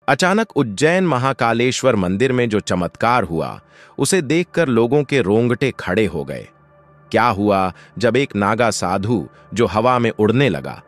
अचानक उज्जैन महाकालेश्वर मंदिर में जो चमत्कार हुआ, उसे देखकर लोगों के रोंगटे खड़े हो गए। क्या हुआ जब एक नागा साधु जो हवा में उड़ने लगा,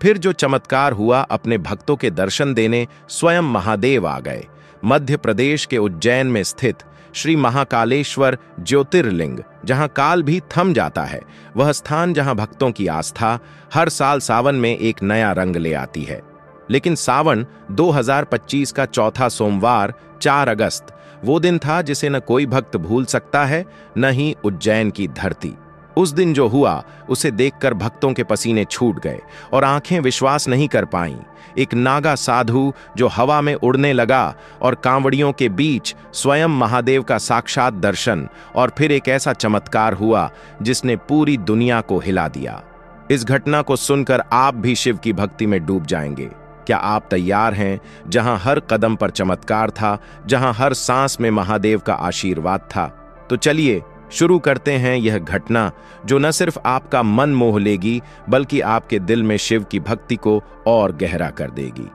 फिर जो चमत्कार हुआ, अपने भक्तों के दर्शन देने स्वयं महादेव आ गए। मध्य प्रदेश के उज्जैन में स्थित श्री महाकालेश्वर ज्योतिर्लिंग, जहां काल भी थम जाता है, वह स्थान जहां भक्तों की आस्था हर साल सावन में एक नया रंग ले आती है। लेकिन सावन 2025 का चौथा सोमवार 4 अगस्त वो दिन था जिसे न कोई भक्त भूल सकता है, न ही उज्जैन की धरती। उस दिन जो हुआ उसे देखकर भक्तों के पसीने छूट गए और आंखें विश्वास नहीं कर पाईं। एक नागा साधु जो हवा में उड़ने लगा और कांवड़ियों के बीच स्वयं महादेव का साक्षात दर्शन, और फिर एक ऐसा चमत्कार हुआ जिसने पूरी दुनिया को हिला दिया। इस घटना को सुनकर आप भी शिव की भक्ति में डूब जाएंगे। क्या आप तैयार हैं? जहां हर कदम पर चमत्कार था, जहां हर सांस में महादेव का आशीर्वाद था। तो चलिए शुरू करते हैं यह घटना, जो न सिर्फ आपका मन मोह लेगी, बल्कि आपके दिल में शिव की भक्ति को और गहरा कर देगी।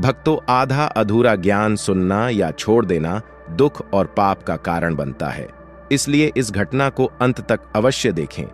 भक्तों, आधा अधूरा ज्ञान सुनना या छोड़ देना दुख और पाप का कारण बनता है, इसलिए इस घटना को अंत तक अवश्य देखें।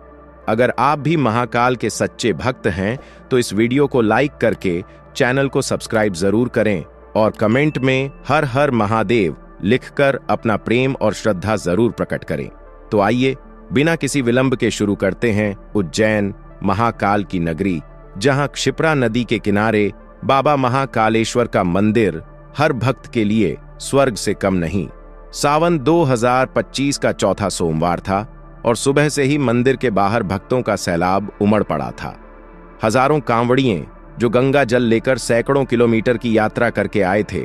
अगर आप भी महाकाल के सच्चे भक्त हैं तो इस वीडियो को लाइक करके चैनल को सब्सक्राइब जरूर करें और कमेंट में हर हर महादेव लिखकर अपना प्रेम और श्रद्धा जरूर प्रकट करें। तो आइए बिना किसी विलंब के शुरू करते हैं उज्जैन महाकाल की नगरी, जहां क्षिप्रा नदी के किनारे बाबा महाकालेश्वर का मंदिर हर भक्त के लिए स्वर्ग से कम नहीं। सावन 2025 का चौथा सोमवार था और सुबह से ही मंदिर के बाहर भक्तों का सैलाब उमड़ पड़ा था। हजारों कांवड़िए जो गंगा जल लेकर सैकड़ों किलोमीटर की यात्रा करके आए थे,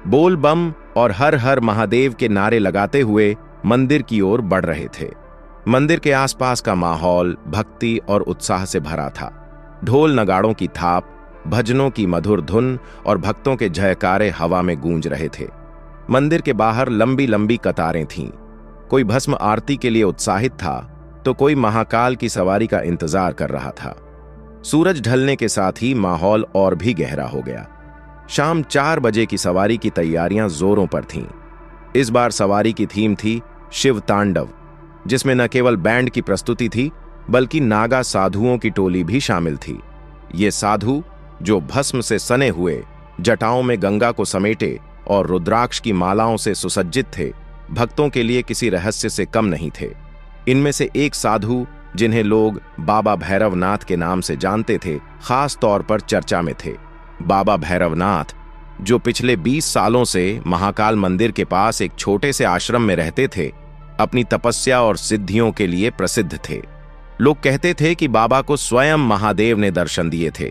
बोल बम और हर हर महादेव के नारे लगाते हुए मंदिर की ओर बढ़ रहे थे। मंदिर के आसपास का माहौल भक्ति और उत्साह से भरा था। ढोल नगाड़ों की थाप, भजनों की मधुर धुन और भक्तों के जयकारे हवा में गूंज रहे थे। मंदिर के बाहर लंबी लंबी कतारें थीं। कोई भस्म आरती के लिए उत्साहित था तो कोई महाकाल की सवारी का इंतजार कर रहा था। सूरज ढलने के साथ ही माहौल और भी गहरा हो गया। शाम 4 बजे की सवारी की तैयारियां जोरों पर थीं। इस बार सवारी की थीम थी शिव तांडव, जिसमें न केवल बैंड की प्रस्तुति थी बल्कि नागा साधुओं की टोली भी शामिल थी। ये साधु जो भस्म से सने हुए, जटाओं में गंगा को समेटे और रुद्राक्ष की मालाओं से सुसज्जित थे, भक्तों के लिए किसी रहस्य से कम नहीं थे। इनमें से एक साधु, जिन्हें लोग बाबा भैरवनाथ के नाम से जानते थे, खास तौर पर चर्चा में थे। बाबा भैरवनाथ, जो पिछले 20 सालों से महाकाल मंदिर के पास एक छोटे से आश्रम में रहते थे, अपनी तपस्या और सिद्धियों के लिए प्रसिद्ध थे। लोग कहते थे कि बाबा को स्वयं महादेव ने दर्शन दिए थे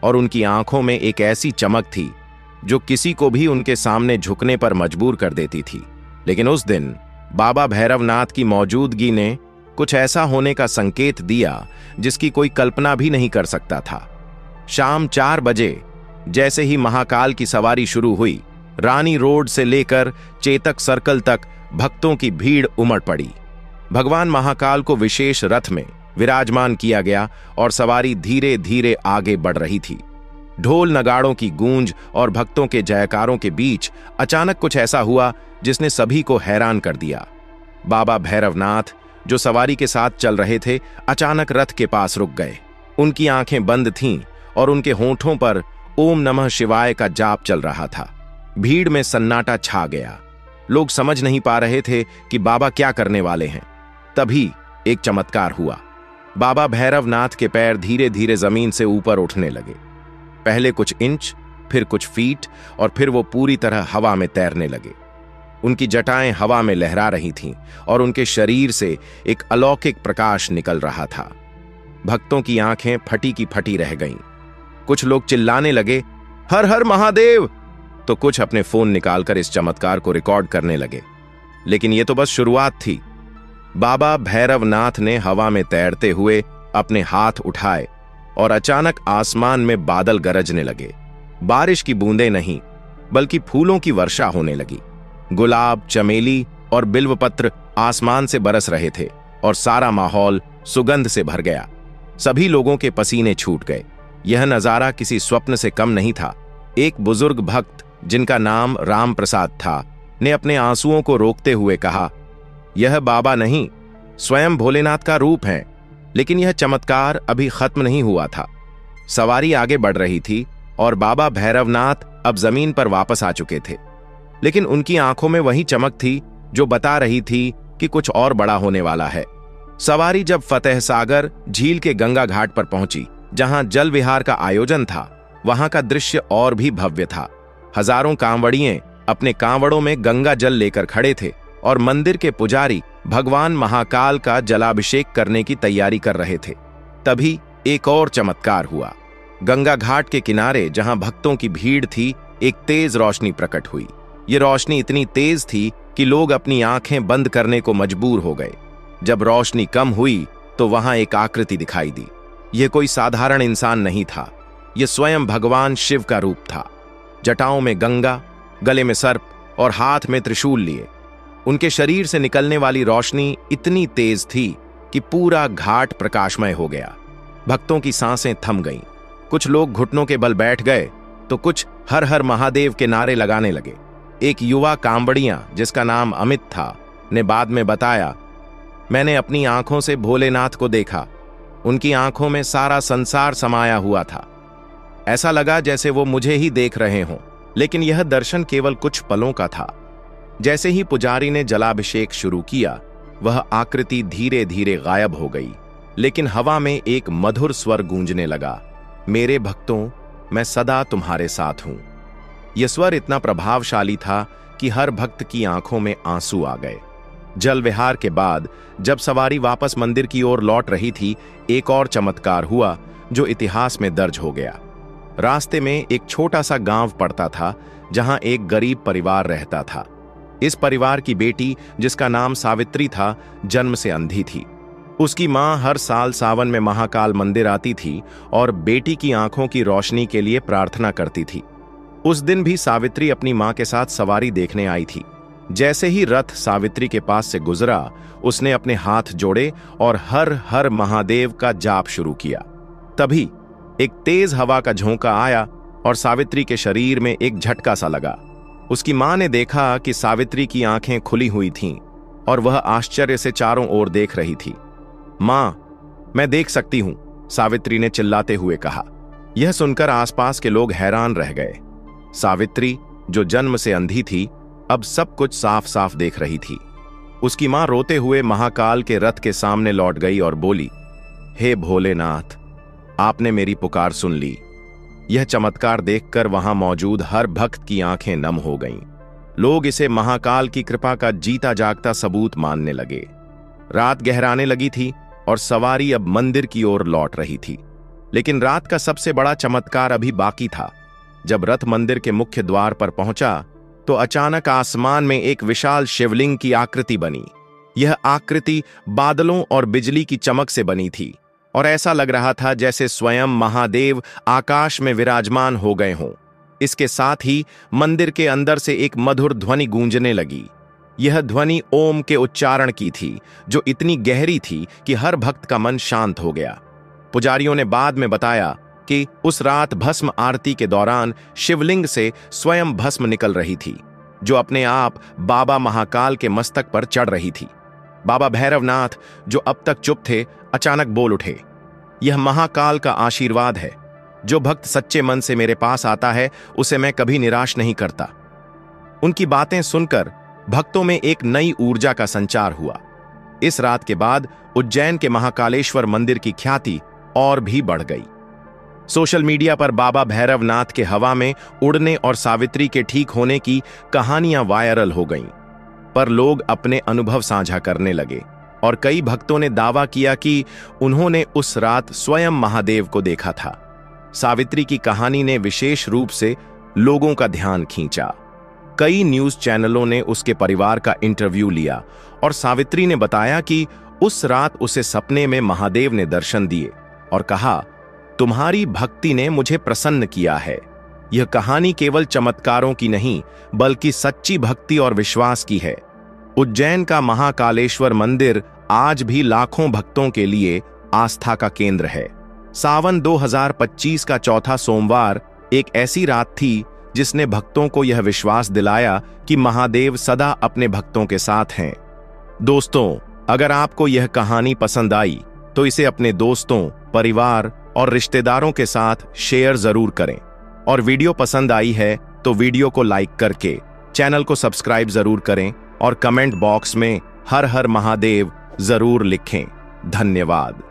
और उनकी आंखों में एक ऐसी चमक थी जो किसी को भी उनके सामने झुकने पर मजबूर कर देती थी। लेकिन उस दिन बाबा भैरवनाथ की मौजूदगी ने कुछ ऐसा होने का संकेत दिया जिसकी कोई कल्पना भी नहीं कर सकता था। शाम 4 बजे जैसे ही महाकाल की सवारी शुरू हुई, रानी रोड से लेकर चेतक सर्कल तक भक्तों की भीड़ उमड़ पड़ी। भगवान महाकाल को विशेष रथ में विराजमान किया गया और सवारी धीरे धीरे आगे बढ़ रही थी। ढोल नगाड़ों की गूंज और भक्तों के जयकारों के बीच अचानक कुछ ऐसा हुआ जिसने सभी को हैरान कर दिया। बाबा भैरवनाथ, जो सवारी के साथ चल रहे थे, अचानक रथ के पास रुक गए। उनकी आंखें बंद थीं और उनके होठों पर ओम नमः शिवाय का जाप चल रहा था। भीड़ में सन्नाटा छा गया। लोग समझ नहीं पा रहे थे कि बाबा क्या करने वाले हैं। तभी एक चमत्कार हुआ। बाबा भैरवनाथ के पैर धीरे धीरे जमीन से ऊपर उठने लगे। पहले कुछ इंच, फिर कुछ फीट, और फिर वो पूरी तरह हवा में तैरने लगे। उनकी जटाएं हवा में लहरा रही थीं और उनके शरीर से एक अलौकिक प्रकाश निकल रहा था। भक्तों की आंखें फटी की फटी रह गईं। कुछ लोग चिल्लाने लगे, हर हर महादेव, तो कुछ अपने फोन निकालकर इस चमत्कार को रिकॉर्ड करने लगे। लेकिन यह तो बस शुरुआत थी। बाबा भैरवनाथ ने हवा में तैरते हुए अपने हाथ उठाए और अचानक आसमान में बादल गरजने लगे। बारिश की बूंदें नहीं, बल्कि फूलों की वर्षा होने लगी। गुलाब, चमेली और बिल्वपत्र आसमान से बरस रहे थे और सारा माहौल सुगंध से भर गया। सभी लोगों के पसीने छूट गए। यह नजारा किसी स्वप्न से कम नहीं था। एक बुजुर्ग भक्त जिनका नाम राम प्रसाद था, ने अपने आंसुओं को रोकते हुए कहा, यह बाबा नहीं, स्वयं भोलेनाथ का रूप है। लेकिन यह चमत्कार अभी खत्म नहीं हुआ था। सवारी आगे बढ़ रही थी और बाबा भैरवनाथ अब जमीन पर वापस आ चुके थे, लेकिन उनकी आंखों में वही चमक थी जो बता रही थी कि कुछ और बड़ा होने वाला है। सवारी जब फतेह सागर झील के गंगा घाट पर पहुंची, जहां जल विहार का आयोजन था, वहां का दृश्य और भी भव्य था। हजारों कांवड़िए अपने कांवड़ों में गंगा जल लेकर खड़े थे और मंदिर के पुजारी भगवान महाकाल का जलाभिषेक करने की तैयारी कर रहे थे। तभी एक और चमत्कार हुआ। गंगा घाट के किनारे जहां भक्तों की भीड़ थी, एक तेज रोशनी प्रकट हुई। ये रोशनी इतनी तेज थी कि लोग अपनी आंखें बंद करने को मजबूर हो गए। जब रोशनी कम हुई तो वहां एक आकृति दिखाई दी। यह कोई साधारण इंसान नहीं था, यह स्वयं भगवान शिव का रूप था। जटाओं में गंगा, गले में सर्प और हाथ में त्रिशूल लिए। उनके शरीर से निकलने वाली रोशनी इतनी तेज थी कि पूरा घाट प्रकाशमय हो गया। भक्तों की सांसें थम गईं। कुछ लोग घुटनों के बल बैठ गए तो कुछ हर हर महादेव के नारे लगाने लगे। एक युवा कांवड़िया, जिसका नाम अमित था, ने बाद में बताया, मैंने अपनी आंखों से भोलेनाथ को देखा। उनकी आंखों में सारा संसार समाया हुआ था। ऐसा लगा जैसे वो मुझे ही देख रहे हों। लेकिन यह दर्शन केवल कुछ पलों का था। जैसे ही पुजारी ने जलाभिषेक शुरू किया, वह आकृति धीरे धीरे गायब हो गई। लेकिन हवा में एक मधुर स्वर गूंजने लगा, मेरे भक्तों, मैं सदा तुम्हारे साथ हूं। यह स्वर इतना प्रभावशाली था कि हर भक्त की आंखों में आंसू आ गए। जल विहार के बाद जब सवारी वापस मंदिर की ओर लौट रही थी, एक और चमत्कार हुआ जो इतिहास में दर्ज हो गया। रास्ते में एक छोटा सा गांव पड़ता था, जहां एक गरीब परिवार रहता था। इस परिवार की बेटी, जिसका नाम सावित्री था, जन्म से अंधी थी। उसकी मां हर साल सावन में महाकाल मंदिर आती थी और बेटी की आंखों की रोशनी के लिए प्रार्थना करती थी। उस दिन भी सावित्री अपनी मां के साथ सवारी देखने आई थी। जैसे ही रथ सावित्री के पास से गुजरा, उसने अपने हाथ जोड़े और हर हर महादेव का जाप शुरू किया। तभी एक तेज हवा का झोंका आया और सावित्री के शरीर में एक झटका सा लगा। उसकी मां ने देखा कि सावित्री की आंखें खुली हुई थीं और वह आश्चर्य से चारों ओर देख रही थी। मां, मैं देख सकती हूं, सावित्री ने चिल्लाते हुए कहा। यह सुनकर आसपास के लोग हैरान रह गए। सावित्री, जो जन्म से अंधी थी, अब सब कुछ साफ साफ देख रही थी। उसकी मां रोते हुए महाकाल के रथ के सामने लौट गई और बोली, हे भोलेनाथ, आपने मेरी पुकार सुन ली। यह चमत्कार देखकर वहां मौजूद हर भक्त की आंखें नम हो गईं। लोग इसे महाकाल की कृपा का जीता जागता सबूत मानने लगे। रात गहराने लगी थी और सवारी अब मंदिर की ओर लौट रही थी। लेकिन रात का सबसे बड़ा चमत्कार अभी बाकी था। जब रथ मंदिर के मुख्य द्वार पर पहुंचा तो अचानक आसमान में एक विशाल शिवलिंग की आकृति बनी। यह आकृति बादलों और बिजली की चमक से बनी थी और ऐसा लग रहा था जैसे स्वयं महादेव आकाश में विराजमान हो गए हों। इसके साथ ही मंदिर के अंदर से एक मधुर ध्वनि गूंजने लगी। यह ध्वनि ओम के उच्चारण की थी, जो इतनी गहरी थी कि हर भक्त का मन शांत हो गया। पुजारियों ने बाद में बताया कि उस रात भस्म आरती के दौरान शिवलिंग से स्वयं भस्म निकल रही थी, जो अपने आप बाबा महाकाल के मस्तक पर चढ़ रही थी। बाबा भैरवनाथ, जो अब तक चुप थे, अचानक बोल उठे, यह महाकाल का आशीर्वाद है। जो भक्त सच्चे मन से मेरे पास आता है, उसे मैं कभी निराश नहीं करता। उनकी बातें सुनकर भक्तों में एक नई ऊर्जा का संचार हुआ। इस रात के बाद उज्जैन के महाकालेश्वर मंदिर की ख्याति और भी बढ़ गई। सोशल मीडिया पर बाबा भैरवनाथ के हवा में उड़ने और सावित्री के ठीक होने की कहानियां वायरल हो गईं, पर लोग अपने अनुभव साझा करने लगे और कई भक्तों ने दावा किया कि उन्होंने उस रात स्वयं महादेव को देखा था। सावित्री की कहानी ने विशेष रूप से लोगों का ध्यान खींचा। कई न्यूज चैनलों ने उसके परिवार का इंटरव्यू लिया और सावित्री ने बताया कि उस रात उसे सपने में महादेव ने दर्शन दिए और कहा, तुम्हारी भक्ति ने मुझे प्रसन्न किया है। यह कहानी केवल चमत्कारों की नहीं, बल्कि सच्ची भक्ति और विश्वास की है। उज्जैन का महाकालेश्वर मंदिर आज भी लाखों भक्तों के लिए आस्था का केंद्र है। सावन 2025 का चौथा सोमवार एक ऐसी रात थी जिसने भक्तों को यह विश्वास दिलाया कि महादेव सदा अपने भक्तों के साथ हैं। दोस्तों, अगर आपको यह कहानी पसंद आई तो इसे अपने दोस्तों, परिवार और रिश्तेदारों के साथ शेयर जरूर करें। और वीडियो पसंद आई है तो वीडियो को लाइक करके चैनल को सब्सक्राइब जरूर करें और कमेंट बॉक्स में हर हर महादेव जरूर लिखें। धन्यवाद।